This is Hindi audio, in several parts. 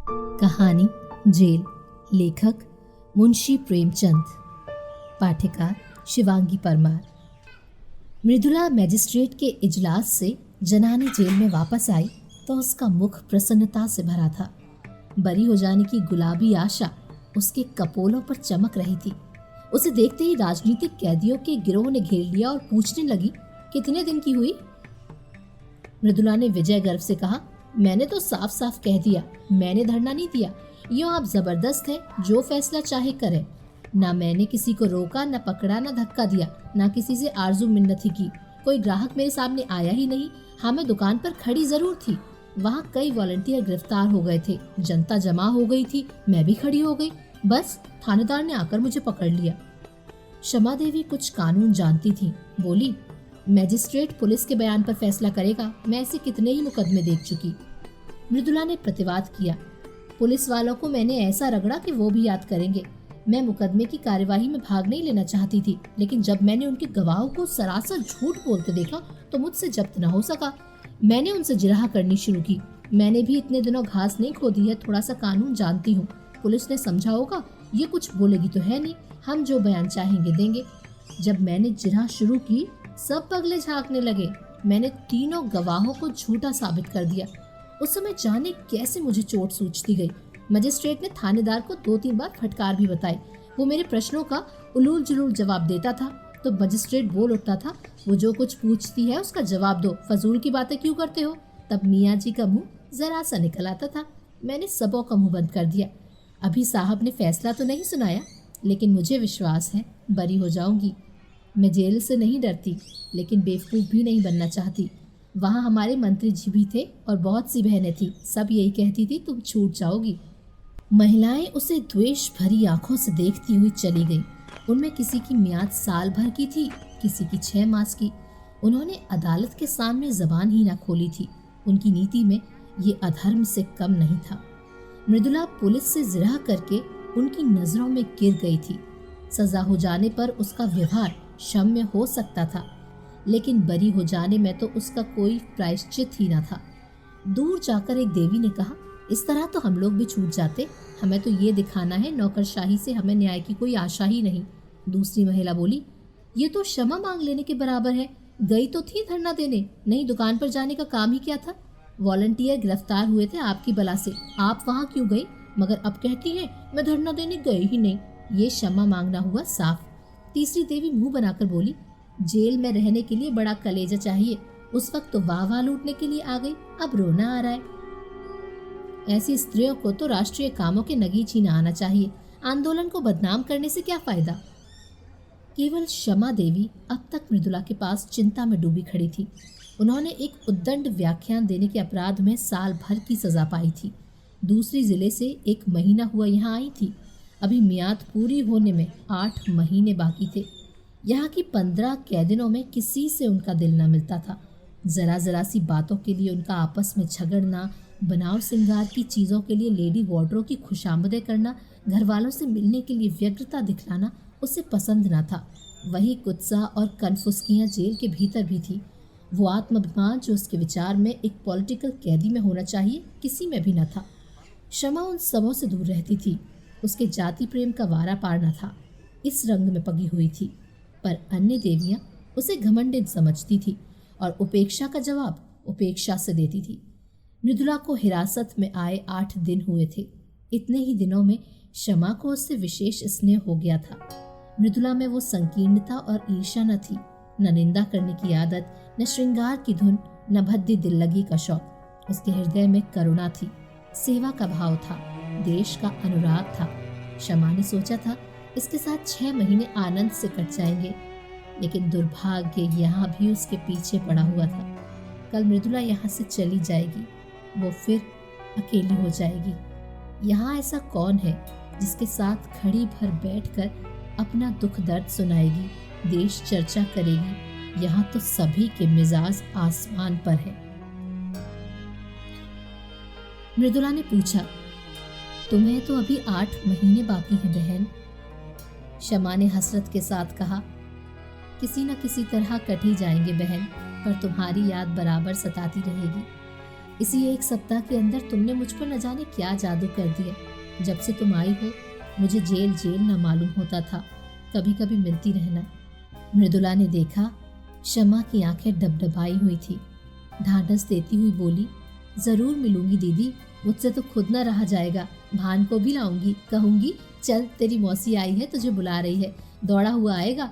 कहानी जेल। लेखक मुंशी प्रेमचंद। पाठिका शिवांगी परमार। मृदुला मैजिस्ट्रेट के इजलास से जनानी जेल में वापस आई तो उसका मुख प्रसन्नता से भरा था। बरी हो जाने की गुलाबी आशा उसके कपोलों पर चमक रही थी। उसे देखते ही राजनीतिक कैदियों के गिरोह ने घेर लिया और पूछने लगी, कितने दिन की हुई? मृदुला ने विजय गर्व से कहा, मैंने तो साफ साफ कह दिया, मैंने धरना नहीं दिया। यूं आप जबरदस्त हैं, जो फैसला चाहे करें। ना मैंने किसी को रोका, ना पकड़ा, ना धक्का दिया, ना किसी से आरजू मिन्नत ही की। कोई ग्राहक मेरे सामने आया ही नहीं। हाँ, मैं दुकान पर खड़ी जरूर थी। वहाँ कई वॉलंटियर गिरफ्तार हो गए थे, जनता जमा हो गई थी, मैं भी खड़ी हो गई। बस थानेदार ने आकर मुझे पकड़ लिया। शमा देवी कुछ कानून जानती थी, बोली, मैजिस्ट्रेट पुलिस के बयान पर फैसला करेगा। मैं ऐसे कितने ही मुकदमे देख चुकी। मृदुला ने प्रतिवाद किया, पुलिस वालों को मैंने ऐसा रगड़ा कि वो भी याद करेंगे। मैं मुकदमे की कार्यवाही में भाग नहीं लेना चाहती थी, लेकिन जब मैंने उनके गवाहों को सरासर झूठ बोलते देखा तो मुझसे जब्त न हो सका। मैंने उनसे जिरह करनी शुरू की। मैंने भी इतने दिनों घास नहीं खोदी है, थोड़ा सा कानून जानती हूँ। पुलिस ने समझा होगा, ये कुछ बोलेगी तो है नहीं, हम जो बयान चाहेंगे देंगे। जब मैंने जिरह शुरू की, सब पगले झांकने लगे। मैंने तीनों गवाहों को झूठा साबित कर दिया। उस समय जाने कैसे मुझे चोट सूझती गई। मजिस्ट्रेट ने थानेदार को 2-3 बार फटकार भी बताई। वो मेरे प्रश्नों का उलूल जुलूल जवाब देता था तो मजिस्ट्रेट बोल उठता था, वो जो कुछ पूछती है उसका जवाब दो, फजूल की बातें क्यों करते हो? तब मियाँ जी का मुंह जरा सा निकल आता था। मैंने सबों का मुंह बंद कर दिया। अभी साहब ने फैसला तो नहीं सुनाया, लेकिन मुझे विश्वास है बरी हो जाऊंगी। मैं जेल से नहीं डरती, लेकिन बेवकूफ़ भी नहीं बनना चाहती। वहाँ हमारे मंत्री जी भी थे और बहुत सी बहनें थी, सब यही कहती थी तुम छूट जाओगी। महिलाएं उसे द्वेष भरी आंखों से देखती हुई चली गईं। उनमें किसी की मियाद साल भर की थी, किसी की 6 मास की। उन्होंने अदालत के सामने जबान ही ना खोली थी। उनकी नीति में ये अधर्म से कम नहीं था। मृदुला पुलिस से जिरह करके उनकी नजरों में गिर गई थी। सजा हो जाने पर उसका व्यवहार क्षम्य हो सकता था, लेकिन बरी हो जाने में तो उसका कोई प्रायश्चित ही न था। दूर जाकर एक देवी ने कहा, इस तरह तो हम लोग भी छूट जाते। हमें तो ये दिखाना है नौकरशाही से हमें न्याय की कोई आशा ही नहीं। दूसरी महिला बोली, ये तो क्षमा मांग लेने के बराबर है। गई तो थी धरना देने, नहीं दुकान पर जाने का काम ही क्या था? वॉलंटियर गिरफ्तार हुए थे आपकी बला से, आप वहाँ क्यों गई? मगर अब कहती है मैं धरना देने गई ही नहीं। ये क्षमा मांगना हुआ साफ। तीसरी देवी मुंह बनाकर बोली, जेल में रहने के लिए बड़ा कलेजा चाहिए। उस वक्त तो वाह लूटने के लिए आ गई, अब रोना आ रहा है। ऐसी स्त्रियों को तो राष्ट्रीय कामों के नगीच ही न आना चाहिए। आंदोलन को बदनाम करने से क्या फायदा? केवल क्षमा देवी अब तक मृदुला के पास चिंता में डूबी खड़ी थी। उन्होंने एक उद्दंड व्याख्यान देने के अपराध में साल भर की सजा पाई थी। दूसरी जिले से 1 महीना हुआ यहाँ आई थी। अभी मियाद पूरी होने में 8 महीने बाकी थे। यहाँ की 15 कैदिनों में किसी से उनका दिल न मिलता था। जरा जरा सी बातों के लिए उनका आपस में झगड़ना, बनाव सिंगार की चीज़ों के लिए लेडी वार्डरों की खुशामदें करना, घर वालों से मिलने के लिए व्यग्रता दिखलाना उसे पसंद न था। वही कुत्सा और कनफुसकियाँ जेल के भीतर भी थी। वो आत्माभिमान जो उसके विचार में एक पॉलिटिकल कैदी में होना चाहिए, किसी में भी न था। क्षमा उन सबों से दूर रहती थी। उसके जाति प्रेम का वारा पार न था, इस रंग में पगी हुई थी। पर अन्य देवियां उसे घमंडित समझती थी और उपेक्षा का जवाब उपेक्षा से देती थी। मृदुला को हिरासत में आए 8 दिन हुए थे। इतने ही दिनों में क्षमा को उससे विशेष स्नेह हो गया था। मृदुला में वो संकीर्णता और ईर्ष्या न थी, न निंदा करने की आदत, न श्रृंगार की धुन, न भद्दी दिल्लगी का शौक। उसके हृदय में करुणा थी, सेवा का भाव था, देश का अनुराग था। क्षमा ने सोचा था इसके साथ 6 महीने आनंद से कट जाएंगे, लेकिन दुर्भाग्य यहाँ भी उसके पीछे पड़ा हुआ था। कल मृदुला यहाँ से चली जाएगी, वो फिर अकेली हो जाएगी। यहाँ ऐसा कौन है जिसके साथ घड़ी भर बैठकर अपना दुख दर्द सुनाएगी, देश चर्चा करेगी? यहाँ तो सभी के मिजाज आसमान पर है। मृदुला ने पूछा, तुम्हें तो अभी 8 महीने बाकी हैं बहन। क्षमा ने हसरत के साथ कहा, किसी न किसी तरह कट ही जाएंगे बहन, पर तुम्हारी याद बराबर सताती रहेगी। इसी एक सप्ताह के अंदर तुमने मुझ पर न जाने क्या जादू कर दिया। जब से तुम आई हो मुझे जेल जेल न मालूम होता था। कभी कभी मिलती रहना। मृदुला ने देखा शमा की आंखें डबडबाई हुई थी। ढांढस देती हुई बोली, जरूर मिलूंगी दीदी, मुझसे तो खुद न रहा जाएगा। भान को भी लाऊंगी, कहूंगी चल तेरी मौसी आई है, तुझे बुला रही है, दौड़ा हुआ आएगा।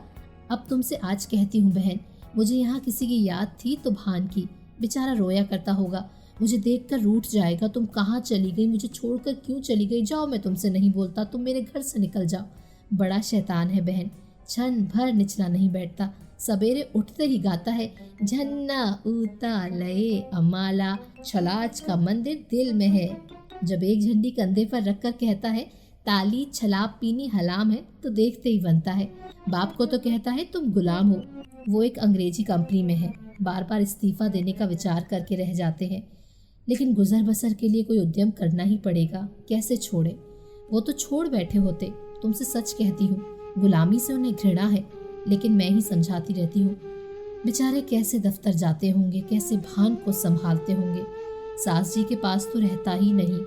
अब तुमसे आज कहती हूँ बहन, मुझे यहाँ किसी की याद थी तो भान की। बेचारा रोया करता होगा, मुझे देखकर रूठ जाएगा। तुम कहाँ चली गई, मुझे छोड़कर क्यों चली गई? जाओ, मैं तुमसे नहीं बोलता, तुम मेरे घर से निकल जाओ। बड़ा शैतान है बहन, क्षण भर निचला नहीं बैठता। सवेरे उठते ही गाता है, झन्ना ऊता लये अमाला, छलाज का मंदिर दिल में है। जब एक झंडी कंधे पर रखकर कहता है, ताली छलाप पीनी हलाम है, तो देखते ही बनता है। बाप को तो कहता है तुम गुलाम हो। वो एक अंग्रेजी कंपनी में है, बार बार इस्तीफा देने का विचार करके रह जाते हैं। लेकिन गुजर बसर के लिए कोई उद्यम करना ही पड़ेगा, कैसे छोड़े? वो तो छोड़ बैठे होते। तुमसे सच कहती हूँ, गुलामी से उन्हें घृणा है, लेकिन मैं ही समझाती रहती हूँ। बेचारे कैसे दफ्तर जाते होंगे, कैसे भान को संभालते होंगे। सास जी के पास तो रहता ही नहीं।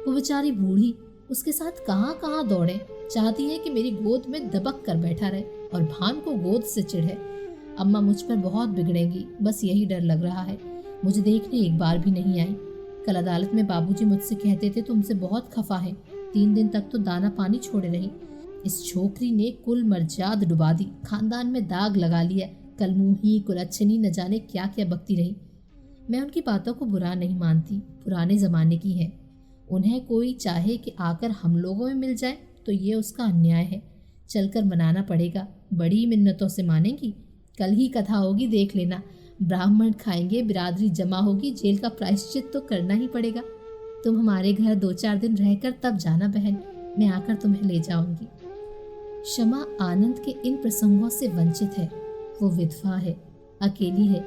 वो बेचारी बूढ़ी उसके साथ कहाँ कहाँ दौड़े। चाहती है कि मेरी गोद में दबक कर बैठा रहे और भान को गोद से चिढ़े। अम्मा मुझ पर बहुत बिगड़ेंगी, बस यही डर लग रहा है। मुझे देखने एक बार भी नहीं आई। कल अदालत में बाबूजी मुझसे कहते थे तुमसे बहुत खफा है। 3 दिन तक तो दाना पानी छोड़े रही। इस छोकरी ने कुल मर्जाद डुबा दी, खानदान में दाग लगा लिया। कलमुही कुलच्छनी न जाने क्या क्या बकती रही। मैं उनकी बातों को बुरा नहीं मानती, पुराने जमाने की है। उन्हें कोई चाहे कि आकर हम लोगों में मिल जाए तो ये उसका अन्याय है। चलकर मनाना पड़ेगा, बड़ी मिन्नतों से मानेंगी। कल ही कथा होगी, देख लेना। ब्राह्मण खाएंगे, बिरादरी जमा होगी, जेल का प्रायश्चित तो करना ही पड़ेगा। तुम हमारे घर 2-4 दिन रहकर तब जाना बहन, मैं आकर तुम्हें ले जाऊंगी। शमा आनंद के इन प्रसंगों से वंचित है। वो विधवा है, अकेली है।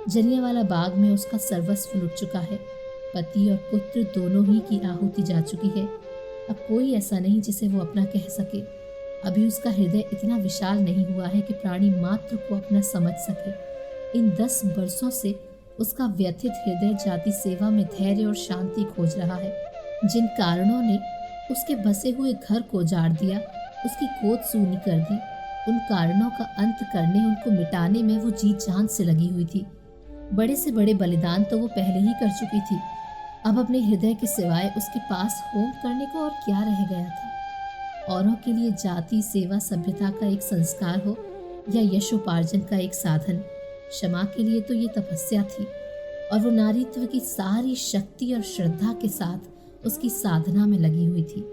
जलियांवाला बाग में उसका सर्वस्व लुट चुका है। पति और पुत्र दोनों ही की आहुति जा चुकी है। अब कोई ऐसा नहीं जिसे वो अपना कह सके। अभी उसका हृदय इतना विशाल नहीं हुआ है कि प्राणी मात्र को अपना समझ सके। इन 10 वर्षों से उसका व्यथित हृदय जाति सेवा में धैर्य और शांति खोज रहा है। जिन कारणों ने उसके बसे हुए घर को उजाड़ दिया, उसकी गोद सूनी कर दी, उन कारणों का अंत करने, उनको मिटाने में वो जी जान से लगी हुई थी। बड़े से बड़े बलिदान तो वो पहले ही कर चुकी थी। अब अपने हृदय के सिवाय उसके पास होम करने को और क्या रह गया था? औरों के लिए जाति सेवा सभ्यता का एक संस्कार हो या यशोपार्जन का एक साधन, क्षमा के लिए तो ये तपस्या थी। और वो नारीत्व की सारी शक्ति और श्रद्धा के साथ उसकी साधना में लगी हुई थी।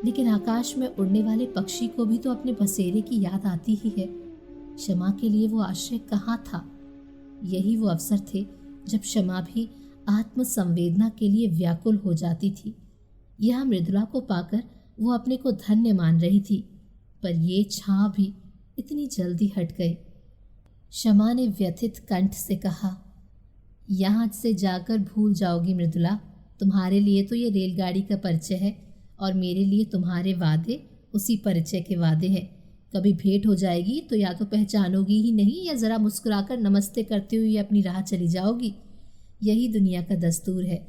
लेकिन आकाश में उड़ने वाले पक्षी को भी तो अपने बसेरे की याद आती ही है। क्षमा के लिए वो आश्रय कहाँ था? यही वो अवसर थे जब क्षमा भी आत्म संवेदना के लिए व्याकुल हो जाती थी। यह मृदुला को पाकर वो अपने को धन्य मान रही थी, पर ये छां भी इतनी जल्दी हट गई। क्षमा ने व्यथित कंठ से कहा, यहाँ से जाकर भूल जाओगी मृदुला। तुम्हारे लिए तो ये रेलगाड़ी का परिचय है और मेरे लिए तुम्हारे वादे उसी परिचय के वादे हैं। कभी भेंट हो जाएगी तो या तो पहचानोगी ही नहीं, या जरा मुस्कुराकर नमस्ते करते हुए अपनी राह चली जाओगी। यही दुनिया का दस्तूर है।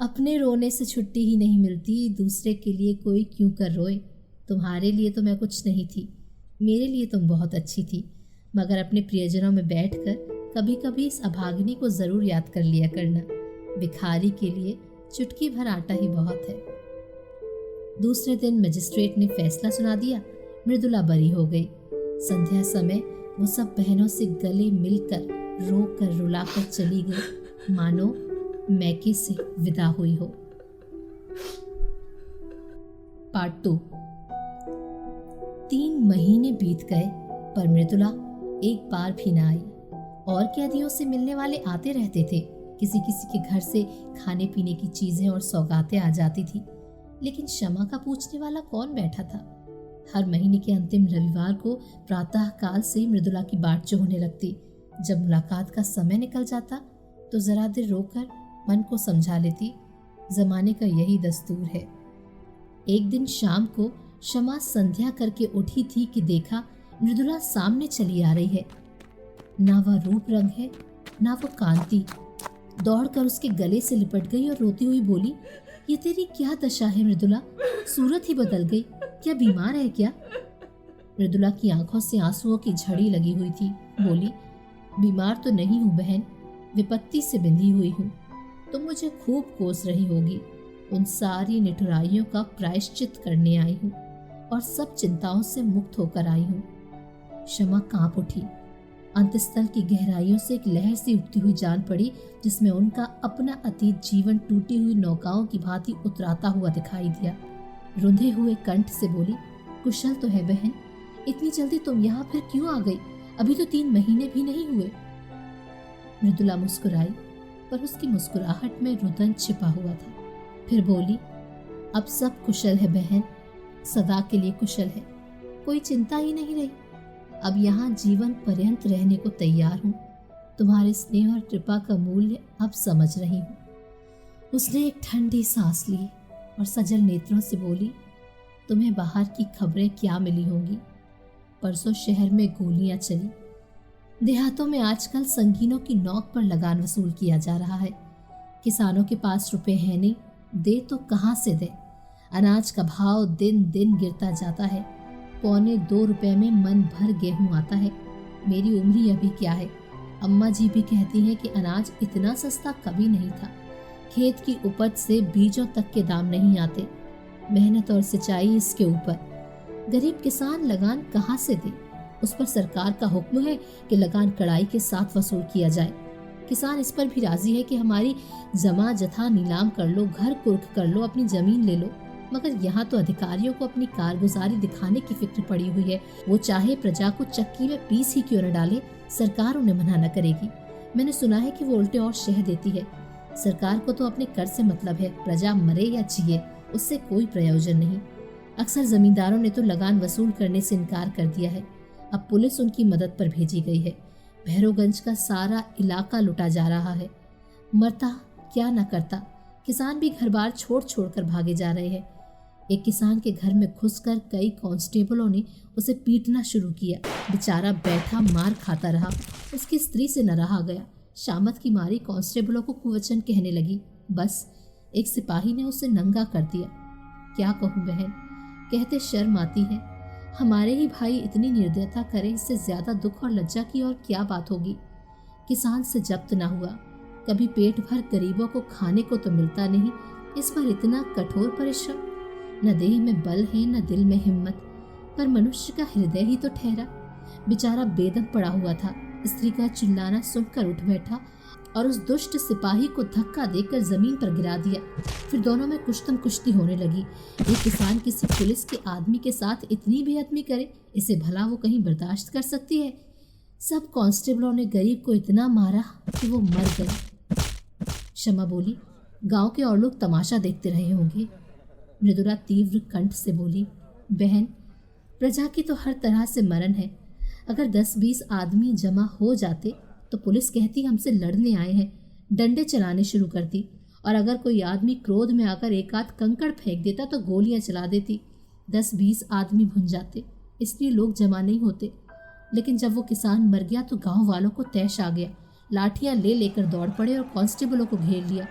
अपने रोने से छुट्टी ही नहीं मिलती, दूसरे के लिए कोई क्यों कर रोए। तुम्हारे लिए तो मैं कुछ नहीं थी, मेरे लिए तुम बहुत अच्छी थी। मगर अपने प्रियजनों में बैठकर कभी कभी इस अभागिनी को ज़रूर याद कर लिया करना। भिखारी के लिए चुटकी भर आटा ही बहुत है। दूसरे दिन मजिस्ट्रेट ने फैसला सुना दिया। मृदुला बरी हो गई। संध्या समय वो सब बहनों से गले मिलकर रोकर रुलाकर चली गई, मानो मैके से विदा हुई हो। पार्ट 2। 3 महीने बीत गए पर मृदुला एक बार भी न आई। और कैदियों से मिलने वाले आते रहते थे। किसी किसी के घर से खाने पीने की चीजें और सौगातें आ जाती थी, लेकिन क्षमा का पूछने वाला कौन बैठा था? हर महीने के अंतिम रविवार को प्रातः काल से मृदुला की बाट जो होने लगती। जब मुलाकात का समय निकल जाता तो जरा देर रोकर मन को समझा लेती। जमाने का यही दस्तूर है। एक दिन शाम को क्षमा संध्या करके उठी थी कि देखा मृदुला सामने चली आ रही है। ना वह रूप रंग है, ना वो कांति। दौड़कर उसके गले से लिपट गई और रोती हुई बोली, ये तेरी क्या दशा है मृदुला? सूरत ही बदल गई, क्या बीमार है क्या? मृदुला की आंखों से आंसुओं की झड़ी लगी हुई थी। बोली, बीमार तो नहीं हूँ बहन, विपत्ति से बिंधी हुई हूँ। तुम मुझे खूब कोस रही होगी। उन सारी निठुराइयों का प्रायश्चित करने आई हूँ और सब चिंताओं से मुक्त होकर आई हूँ। शमा कांप उठी। अंतस्थल की गहराइयों से एक लहर सी उठती हुई जान पड़ी, जिसमें उनका अपना अतीत जीवन टूटी हुई नौकाओं की भांति उतराता हुआ दिखाई दिया। रुंधे हुए कंठ से बोली, कुशल तो है बहन? इतनी जल्दी तुम यहाँ फिर क्यों आ गई? अभी तो 3 महीने भी नहीं हुए। मृदुला मुस्कुराई, पर उसकी मुस्कुराहट में रुदन छिपा हुआ था। फिर बोली, अब सब कुशल है बहन, सदा के लिए कुशल है, कोई चिंता ही नहीं रही। अब यहाँ जीवन पर्यंत रहने को तैयार हूँ। तुम्हारे स्नेह और कृपा का मूल्य अब समझ रही हूँ। उसने एक ठंडी सांस ली और सजल नेत्रों से बोली, तुम्हें बाहर की खबरें क्या मिली होंगी? परसों शहर में गोलियां चली। देहातों में आजकल संगीनों की नोक पर लगान वसूल किया जा रहा है। किसानों के पास रुपए है नहीं, दे तो कहाँ से दे। अनाज का भाव दिन दिन गिरता जाता है। 1.25 रुपए में मन भर गेहूं आता है। मेरी उम्र ही अभी क्या है। अम्मा जी भी कहती हैं कि अनाज इतना सस्ता कभी नहीं था। खेत की उपज से बीजों तक के दाम नहीं आते। मेहनत और सिंचाई इसके ऊपर। गरीब किसान लगान कहाँ से दे? उस पर सरकार का हुक्म है कि लगान कड़ाई के साथ वसूल किया जाए। किसान इस पर भी राजी है कि हमारी जमा जथा नीलाम कर लो, घर कुर्क कर लो, अपनी जमीन ले लो। मगर यहाँ तो अधिकारियों को अपनी कारगुजारी दिखाने की फिक्र पड़ी हुई है। वो चाहे प्रजा को चक्की में पीस ही क्यों न डाले, सरकार उन्हें मना न करेगी। मैंने सुना है कि वो उल्टे और शह देती है। सरकार को तो अपने कर से मतलब है, प्रजा मरे या जिए उससे कोई प्रयोजन नहीं। अक्सर जमींदारों ने तो लगान वसूल करने से इनकार कर दिया है। अब पुलिस उनकी मदद पर भेजी गई है। भैरवगंज का सारा इलाका लुटा जा रहा है। मरता क्या न करता, किसान भी घर बार छोड़ छोड़ कर भागे जा रहे हैं। एक किसान के घर में घुसकर कई कांस्टेबलों ने उसे पीटना शुरू किया। बेचारा बैठा मार खाता रहा। उसकी स्त्री से न रहा गया। शामत की मारी कांस्टेबलों को कुवचन कहने लगी। बस एक सिपाही ने उसे नंगा कर दिया। क्या कहूँ बहन, कहते शर्म आती है। हमारे ही भाई इतनी निर्दयता करें, इससे ज्यादा दुख और लज्जा की और क्या बात होगी। किसान से जब्त ना हुआ, कभी पेट भर गरीबों को खाने को तो मिलता नहीं, इस पर इतना कठोर परिश्रम। न देह में बल है न दिल में हिम्मत, पर मनुष्य का हृदय ही तो ठहरा। बेचारा बेदम पड़ा हुआ था। स्त्री का चिल्लाना सुनकर उठ बैठा और उस दुष्ट सिपाही को धक्का देकर जमीन पर गिरा दिया। फिर दोनों में कुश्तम कुश्ती होने लगी। एक किसान किसी पुलिस के आदमी के साथ इतनी बेअदबी करे, इसे भला वो कहीं बर्दाश्त कर सकती है? सब कांस्टेबलों ने गरीब को इतना मारा कि वो मर गए। शमा बोली, गांव के और लोग तमाशा देखते रहे होंगे। मृदुला तीव्र कंठ से बोली, बहन, प्रजा की तो हर तरह से मरण है। अगर 10-20 आदमी जमा हो जाते तो पुलिस कहती हमसे लड़ने आए हैं, डंडे चलाने शुरू करती। और अगर कोई आदमी क्रोध में आकर एक आध कंकड़ फेंक देता तो गोलियां चला देती। 10-20 आदमी भुन जाते, इसलिए लोग जमा नहीं होते। लेकिन जब वो किसान मर गया तो गांव वालों को तैश आ गया। लाठियां ले लेकर दौड़ पड़े और कांस्टेबलों को घेर लिया।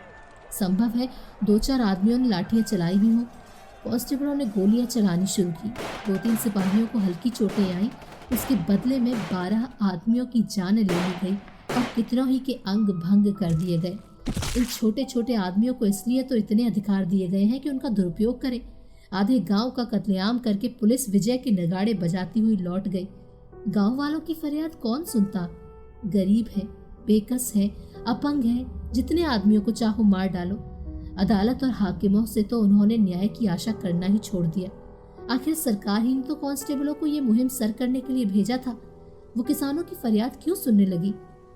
संभव है 2-4 आदमियों ने लाठियां चलाई भी हों। कांस्टेबलों ने गोलियां चलानी शुरू की। 2-3 सिपाहियों को हल्की चोटें आईं। उसके बदले में 12 आदमियों की जान ले ली गई और कितनों ही के अंग भंग कर दिए गए। इन छोटे छोटे आदमियों को इसलिए तो इतने अधिकार दिए गए हैं कि उनका दुरुपयोग करें। आधे गांव का कत्लेआम करके पुलिस विजय के नगाड़े बजाती हुई लौट गई। गांव वालों की फरियाद कौन सुनता? गरीब है, बेकस है, अपंग है, जितने आदमियों को चाहो मार डालो। अदालत और हाकिमों से तो उन्होंने न्याय की आशा करना ही छोड़ दिया। आखिर सरकार ही तो कांस्टेबलों को ये मुहिम सर करने के लिए भेजा था। वो किसानों की फरियाद क्यों सुनने लगी?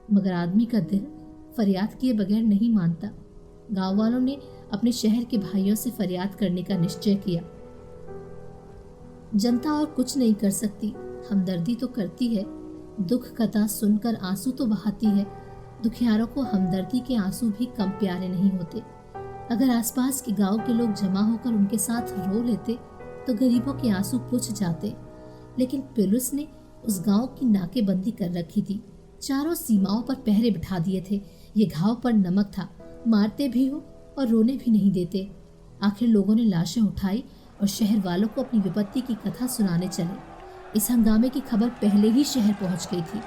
मगर आदमी का दिल फरियाद किए बगैर नहीं मानता। गांव वालों ने अपने शहर के भाइयों से फरियाद करने का निश्चय किया। जनता और कुछ नहीं कर सकती, हमदर्दी तो करती है। दुख कथा सुनकर आंसू तो बहाती है। दुखियारों को हमदर्दी के आंसू भी कम प्यारे नहीं होते। अगर आसपास के गांव के लोग जमा होकर उनके साथ रो लेते तो गरीबों के आंसू पुछ जाते। लेकिन पुलिस ने उस गांव की नाकेबंदी कर रखी थी। चारों सीमाओं पर पहरे बिठा दिए थे ये घाव पर नमक था, मारते भी हो और रोने भी नहीं देते। आखिर लोगों ने लाशें उठाई और शहर वालों को अपनी विपत्ति की कथा सुनाने चले। इस हंगामे की खबर पहले ही शहर पहुंच गई थी।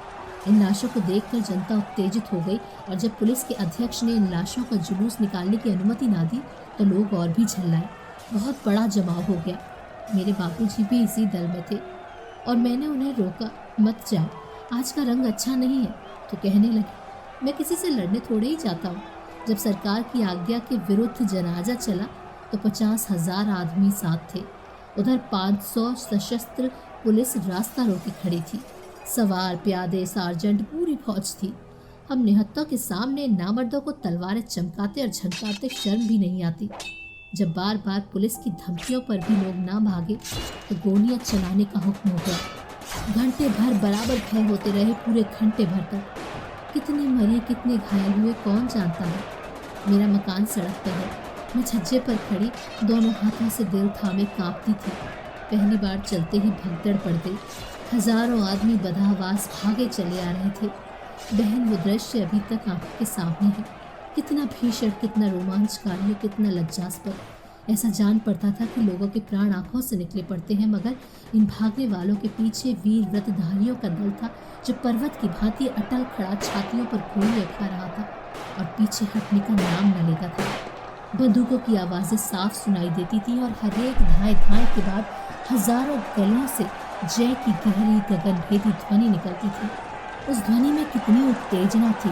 इन लाशों को देखकर जनता उत्तेजित हो गई और जब पुलिस के अध्यक्ष ने इन लाशों का जुलूस निकालने की अनुमति ना दी तो लोग और भी झल्लाए। बहुत बड़ा जमाव हो गया। मेरे बापूजी भी इसी दल में थे और मैंने उन्हें रोका, मत जाओ, आज का रंग अच्छा नहीं है। तो कहने लगे, मैं किसी से लड़ने थोड़े ही जाता हूँ। जब सरकार की आज्ञा के विरुद्ध जनाजा चला तो 50,000 आदमी साथ थे। उधर 500 सशस्त्र पुलिस रास्ता रोकी खड़ी थी। सवार, प्यादे, सार्जेंट, पूरी फौज थी। हम निहत्तों के सामने नामर्दों को तलवारें चमकाते और झनकाते शर्म भी नहीं आती। जब बार बार पुलिस की धमकियों पर भी लोग ना भागे तो गोलियां चलाने का हुक्म हो गया। घंटे भर बराबर भय होते रहे, पूरे घंटे भर तक। कितने मरे, कितने घायल हुए, कौन जानता है। मेरा मकान सड़क पर है। मैं छज्जे पर खड़ी दोनों हाथों से दिल थामे कांपती थी। पहली बार चलते ही भगदड़ पड़ गई। हजारों आदमी बदहवास भागे चले आ रहे थे। बहन, वो दृश्य अभी तक आंखों के सामने है। कितना भीषण, कितना रोमांचकारी, कितना लज्जास्पद। ऐसा जान पड़ता था कि लोगों के प्राण आंखों से निकले पड़ते हैं, मगर इन भागने वालों के पीछे वीर व्रतधारियों का दल था जो पर्वत की भांति अटल खड़ा छातियों पर गोलियां खा रहा था और पीछे हटने का नाम न लेता था। बंदूकों की आवाज़ें साफ सुनाई देती थी और हर एक धाए धाए के बाद हजारों गलों से जय की गहरी गगनभेदी ध्वनि निकलती थी। उस ध्वनि में कितनी उत्तेजना थी,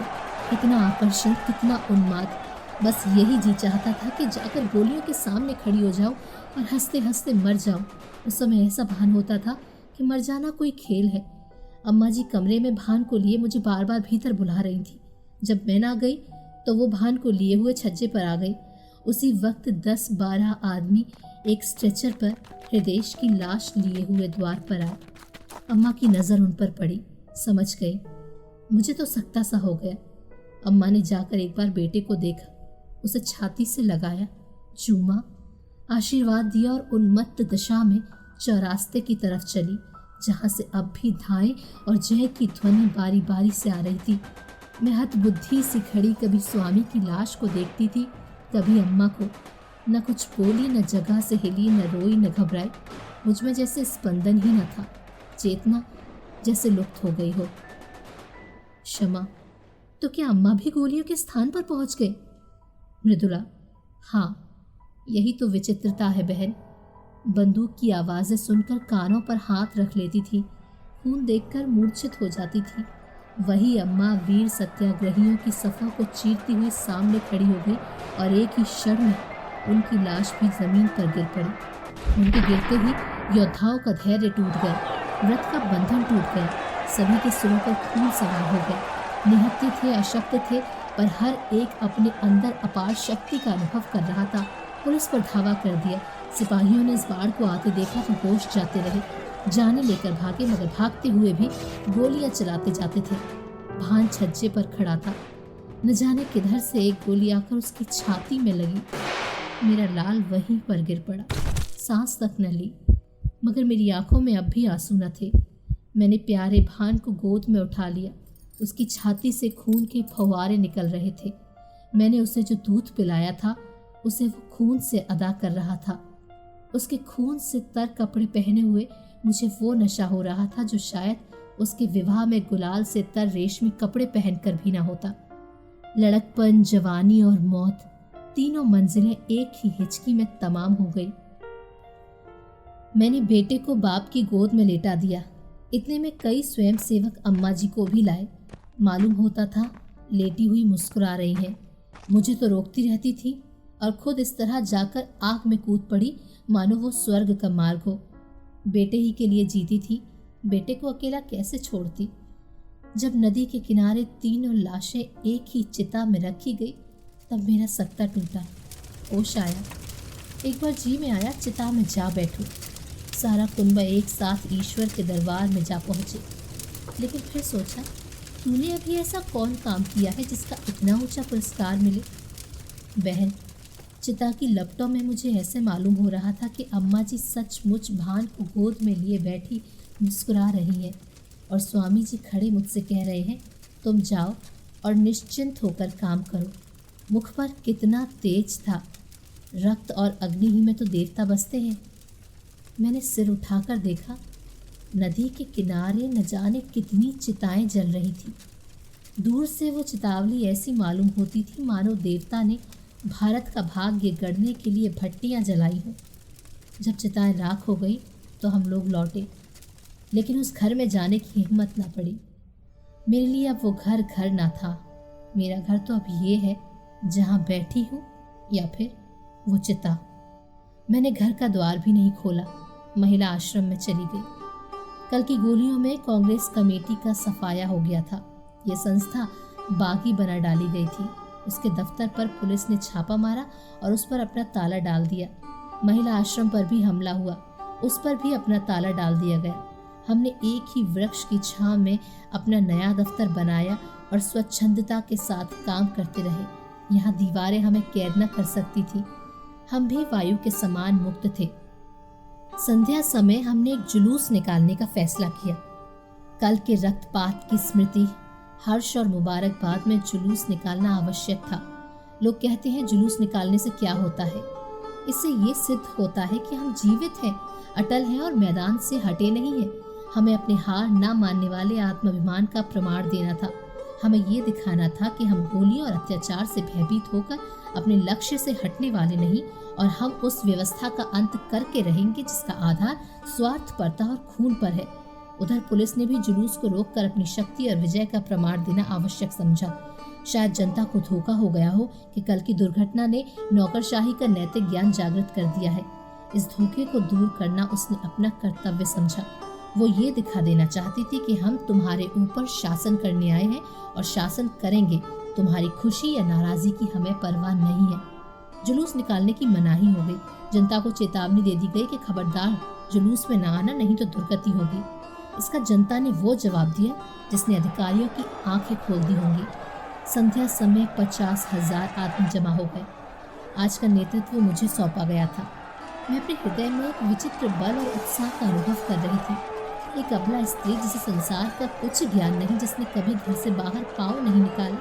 कितना आकर्षण, कितना उन्माद। बस यही जी चाहता था कि जाकर गोलियों के सामने खड़ी हो जाऊं और हंसते हंसते मर जाऊं। उस समय ऐसा भान होता था कि मर जाना कोई खेल है। अम्मा जी कमरे में भान को लिए मुझे बार बार भीतर बुला रही थी। जब मैं ना गई तो वो भान को लिए हुए छज्जे पर आ गई। उसी वक्त 10-12 आदमी एक स्ट्रेचर पर हृदय की लाश लिए हुए द्वार पर आए। अम्मा की नज़र उन पर पड़ी, समझ गई। मुझे तो सकता सा हो गया। अम्मा ने जाकर एक बार बेटे को देखा, उसे छाती से लगाया, चूमा, आशीर्वाद दिया और उन्मत्त दशा में चौरास्ते की तरफ चली, जहाँ से अब भी धाएं और जय की ध्वनि बारी बारी से आ रही थी। मैं हतबुद्धि सी खड़ी कभी स्वामी की लाश को देखती थी, कभी अम्मा को। न कुछ बोली, न जगह से हिली, न रोई, न घबराई। मुझ में जैसे स्पंदन ही न था, चेतना जैसे लुप्त हो गई हो। क्षमा, तो क्या अम्मा भी गोलियों के स्थान पर पहुंच गए? मृदुला, हाँ, यही तो विचित्रता है बहन। बंदूक की आवाज़ें सुनकर कानों पर हाथ रख लेती थी, खून देखकर मूर्छित हो जाती थी। वही अम्मा वीर सत्याग्रहियों की सफ़ों को चीरती हुई सामने खड़ी हो गई और एक ही क्षण में उनकी लाश भी जमीन पर गिर पड़ी। उनके गिरते ही योद्धाओं का धैर्य टूट गया, व्रत का बंधन टूट गया। सभी के सिरों पर खून सवार हो गया। निहत्थे थे, अशक्त थे, पर हर एक अपने अंदर अपार शक्ति का अनुभव कर रहा था। पुलिस पर धावा कर दिया। सिपाहियों ने इस बाढ़ को आते देखा तो होश जाते रहे, जाने लेकर भागे, मगर भागते हुए भी गोलियां चलाते जाते थे। भान छज्जे पर खड़ा था। न जाने किधर से एक गोली आकर उसकी छाती में लगी। मेरा लाल वहीं पर गिर पड़ा, सांस तक न ली, मगर मेरी आंखों में अब भी आंसू न थे। मैंने प्यारे भान को गोद में उठा लिया। उसकी छाती से खून के फव्वारे निकल रहे थे। मैंने उसे जो दूध पिलाया था उसे वो खून से अदा कर रहा था। उसके खून से तर कपड़े पहने हुए मुझे वो नशा हो रहा था जो शायद उसके विवाह में गुलाल से तर रेशमी कपड़े पहनकर भी ना होता। लड़कपन, जवानी और मौत, तीनों मंजिलें एक ही हिचकी में तमाम हो गई। मैंने बेटे को बाप की गोद में लेटा दिया। इतने में कई स्वयंसेवक अम्मा जी को भी लाए। मालूम होता था लेटी हुई मुस्कुरा रही हैं। मुझे तो रोकती रहती थी और खुद इस तरह जाकर आग में कूद पड़ी मानो वो स्वर्ग का मार्ग हो। बेटे ही के लिए जीती थी, बेटे को अकेला कैसे छोड़ती। जब नदी के किनारे तीनों लाशें एक ही चिता में रखी गई तब मेरा सकता टूटा। होश आया। एक बार जी में आया चिता में जा बैठूं। सारा कुनबा एक साथ ईश्वर के दरबार में जा पहुंचे। लेकिन फिर सोचा, तूने अभी ऐसा कौन काम किया है जिसका इतना ऊंचा पुरस्कार मिले? बहन, चिता की लपटों में मुझे ऐसे मालूम हो रहा था कि अम्मा जी सचमुच भान को गोद में लिए बैठी मुस्कुरा रही हैं और स्वामी जी खड़े मुझसे कह रहे हैं, तुम जाओ, और निश्चिंत होकर काम करो। मुख पर कितना तेज था, रक्त और अग्नि ही में तो देवता बसते हैं। मैंने सिर उठाकर देखा, नदी के किनारे न जाने कितनी चिताएं जल रही थी। दूर से वो चितावली ऐसी मालूम होती थी मानो देवता ने भारत का भाग्य गढ़ने के लिए भट्टियां जलाई हों। जब चिताएं राख हो गई तो हम लोग लौटे, लेकिन उस घर में जाने की हिम्मत ना पड़ी। मेरे लिए अब वो घर घर ना था। मेरा घर तो अब ये है जहाँ बैठी हूँ, या फिर वो चिता। मैंने घर का द्वार भी नहीं खोला, महिला आश्रम में चली गई। कल की गोलियों में कांग्रेस कमेटी का सफाया हो गया था। ये संस्था बागी बना डाली गई थी। उसके दफ्तर पर पुलिस ने छापा मारा और उस पर अपना ताला डाल दिया। महिला आश्रम पर भी हमला हुआ, उस पर भी अपना ताला डाल दिया गया। हमने एक ही वृक्ष की छांव में अपना नया दफ्तर बनाया और स्वच्छंदता के साथ काम करते रहे। यहाँ दीवारें हमें कैद न कर सकती थी। हम भी वायु के समान मुक्त थे। संध्या समय हमने एक जुलूस निकालने का फैसला किया। कल के रक्तपात की स्मृति, हर्ष और मुबारकबाद में जुलूस निकालना आवश्यक था। लोग कहते हैं जुलूस निकालने से क्या होता है। इससे ये सिद्ध होता है कि हम जीवित हैं, अटल हैं और मैदान से हटे नहीं हैं। हमें अपने हार ना मानने वाले आत्माभिमान का प्रमाण देना था। हमें ये दिखाना था कि हम गोलियों और अत्याचार से भयभीत होकर अपने लक्ष्य से हटने वाले नहीं, और हम उस व्यवस्था का अंत करके रहेंगे जिसका आधार स्वार्थपरता और खून पर है। उधर पुलिस ने भी जुलूस को रोककर अपनी शक्ति और विजय का प्रमाण देना आवश्यक समझा। शायद जनता को धोखा हो गया हो कि कल की दुर्घटना ने नौकरशाही का नैतिक ज्ञान जागृत कर दिया है। इस धोखे को दूर करना उसने अपना कर्तव्य समझा। वो ये दिखा देना चाहती थी कि हम तुम्हारे ऊपर शासन करने आए हैं और शासन करेंगे। तुम्हारी खुशी या नाराजगी की हमें परवाह नहीं है। जुलूस निकालने की मनाही हो गई। जनता को चेतावनी दे दी गई कि खबरदार जुलूस में ना आना, नहीं तो दुर्गति होगी। इसका जनता ने वो जवाब दिया जिसने अधिकारियों की आंखें खोल दी होंगी। संध्या समय 50,000 आदमी जमा हो गए। आज का नेतृत्व मुझे सौंपा गया था। मैं अपने हृदय में एक विचित्र बल और उत्साह का अनुभव कर रही थी। एक अबला स्त्री जिसे संसार का कुछ ज्ञान नहीं, जिसने कभी घर से बाहर पाँव नहीं निकाला,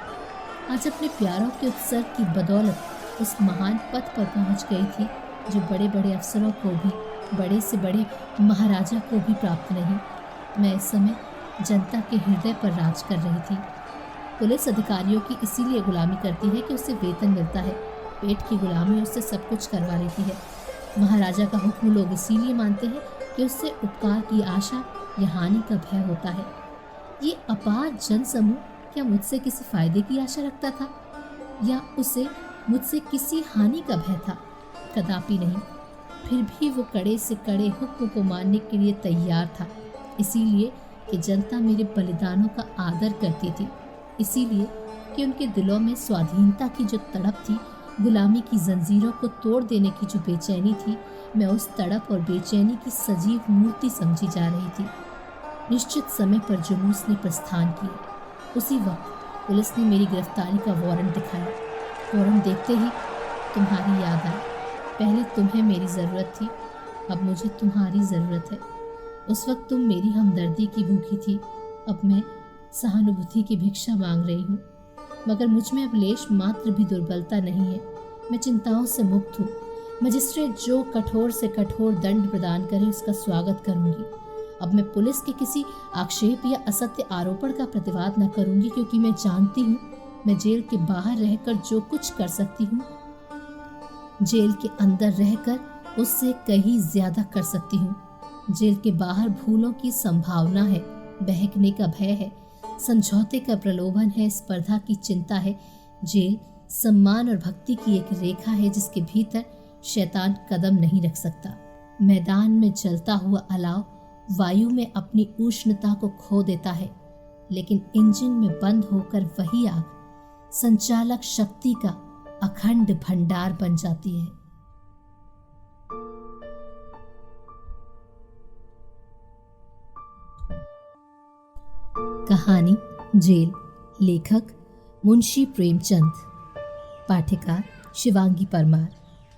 आज अपने प्यारों के उत्सर्ग की बदौलत उस महान पद पर पहुंच गई थी जो बड़े बड़े अफसरों को भी, बड़े से बड़े महाराजा को भी प्राप्त नहीं। मैं इस समय जनता के हृदय पर राज कर रही थी। पुलिस अधिकारियों की इसीलिए गुलामी करती है कि उससे वेतन मिलता है। पेट की गुलामी उससे सब कुछ करवा लेती है। महाराजा का हुक्म लोग इसीलिए मानते हैं कि उससे उपकार की आशा या हानि का भय होता है। ये अपार जन समूह क्या मुझसे किसी फायदे की आशा रखता था, या उसे मुझसे किसी हानि का भय था? कदापि नहीं। फिर भी वो कड़े से कड़े हुक्म को मानने के लिए तैयार था, इसीलिए कि जनता मेरे बलिदानों का आदर करती थी, इसीलिए कि उनके दिलों में स्वाधीनता की जो तड़प थी, गुलामी की जंजीरों को तोड़ देने की जो बेचैनी थी, मैं उस तड़प और बेचैनी की सजीव मूर्ति समझी जा रही थी। निश्चित समय पर जुलूस ने प्रस्थान किया। उसी वक्त पुलिस ने मेरी गिरफ्तारी का वारंट दिखाया। वारंट देखते ही तुम्हारी याद आई। पहले तुम्हें मेरी ज़रूरत थी, अब मुझे तुम्हारी ज़रूरत है। उस वक्त तुम मेरी हमदर्दी की भूखी थी, अब मैं सहानुभूति की भिक्षा मांग रही हूँ। मगर मुझ में अब लेश मात्र भी दुर्बलता नहीं है। मैं चिंताओं से मुक्त हूँ। मजिस्ट्रेट जो कठोर से कठोर दंड प्रदान करे उसका स्वागत करूँगी। अब मैं पुलिस के किसी आक्षेप या असत्य आरोपण का प्रतिवाद न करूँगी, क्योंकि मैं जानती हूँ मैं जेल के बाहर रहकर जो कुछ कर सकती हूँ, जेल के अंदर रहकर उससे कहीं ज्यादा कर सकती हूँ। जेल के बाहर भूलों की संभावना है, बहकने का भय है, समझौते का प्रलोभन है, स्पर्धा की चिंता है। जेल सम्मान और भक्ति की एक रेखा है जिसके भीतर शैतान कदम नहीं रख सकता। मैदान में जलता हुआ अलाव वायु में अपनी उष्णता को खो देता है, लेकिन इंजन में बंद होकर वही आग संचालक शक्ति का अखंड भंडार बन जाती है। कहानी जेल, लेखक मुंशी प्रेमचंद, पाठिका शिवांगी परमार।